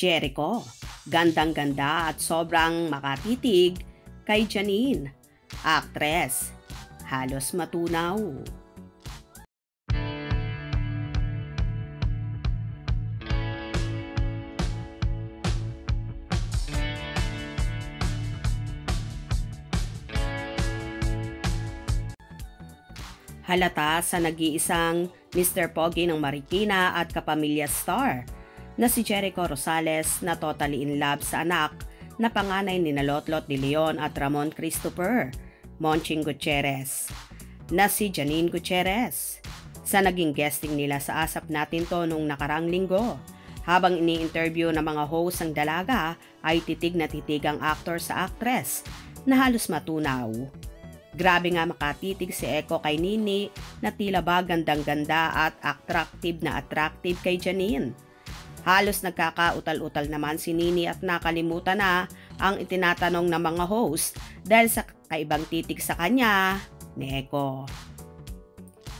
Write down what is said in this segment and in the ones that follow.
Jericho, gandang-ganda at sobrang makatitig kay Janine, actress, halos matunaw. Halata sa nag-iisang Mr. Pogi ng Marikina at kapamilya star na si Jericho Rosales na totally in love sa anak na panganay ni Lotlot de Leon at Ramon Christopher Monching Gutierrez na si Janine Gutierrez. Sa naging guesting nila sa Asap Natin To nung nakarang linggo, habang ini-interview ng mga host ang dalaga ay titig na titig ang actor sa actress na halos matunaw. Grabe nga makatitig si Eko kay Nini na tila ba gandang-ganda at attractive na attractive kay Janine. Halos nagkakautal-utal naman si Nini at nakalimutan na ang itinatanong ng mga host dahil sa kaibang titig sa kanya ni Eko.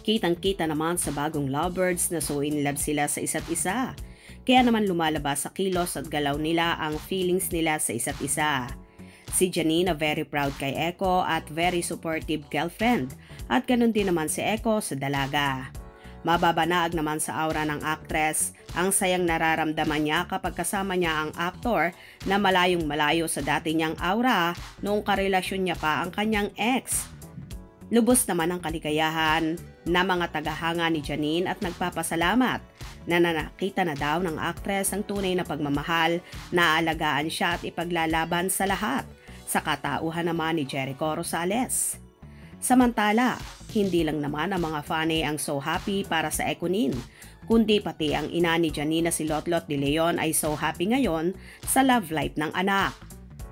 Kitang-kita naman sa bagong lovebirds na so in love sila sa isa't isa. Kaya naman lumalabas sa kilos at galaw nila ang feelings nila sa isa't isa. Si Janine na very proud kay Eko at very supportive girlfriend at ganun din naman si Eko sa dalaga. Mababanaag naman sa aura ng actress ang sayang nararamdaman niya kapag kasama niya ang aktor na malayong malayo sa dati niyang aura noong karelasyon niya pa ang kanyang ex. Lubos naman ang kaligayahan na mga tagahanga ni Janine at nagpapasalamat na nakita na daw ng actress ang tunay na pagmamahal na aalagaan siya at ipaglalaban sa lahat sa katauhan naman ni Jericho Rosales. Samantala, hindi lang naman ang mga fanay ang so happy para sa Ekonin, kundi pati ang ina ni Janine na si Lotlot de Leon ay so happy ngayon sa love life ng anak.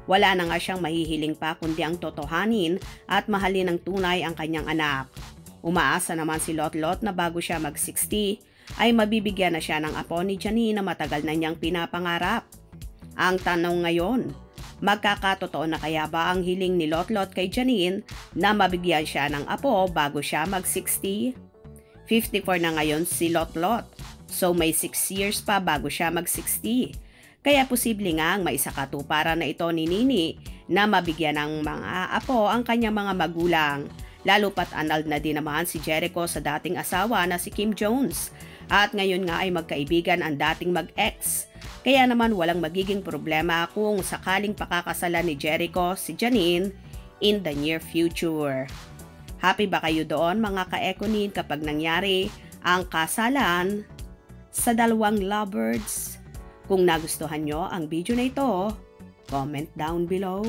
Wala na nga siyang mahihiling pa kundi ang totohanin at mahalin ng tunay ang kanyang anak. Umaasa naman si Lotlot na bago siya mag-60 ay mabibigyan na siya ng apo ni Janine na matagal na niyang pinapangarap. Ang tanong ngayon, magkakatotoo na kaya ba ang hiling ni Lotlot kay Janine na mabigyan siya ng apo bago siya mag-60? 54 na ngayon si Lotlot, so may 6 years pa bago siya mag-60. Kaya posible nga ang maisakatuparan na ito ni Nini na mabigyan ng mga apo ang kanyang mga magulang. Lalo pat annulled na din naman si Jericho sa dating asawa na si Kim Jones at ngayon nga ay magkaibigan ang dating mag-ex. Kaya naman walang magiging problema kung sakaling pakakasalan ni Jericho si Janine in the near future. Happy ba kayo doon mga ka-Ekonin kapag nangyari ang kasalan sa dalawang lovebirds? Kung nagustuhan nyo ang video na ito, comment down below.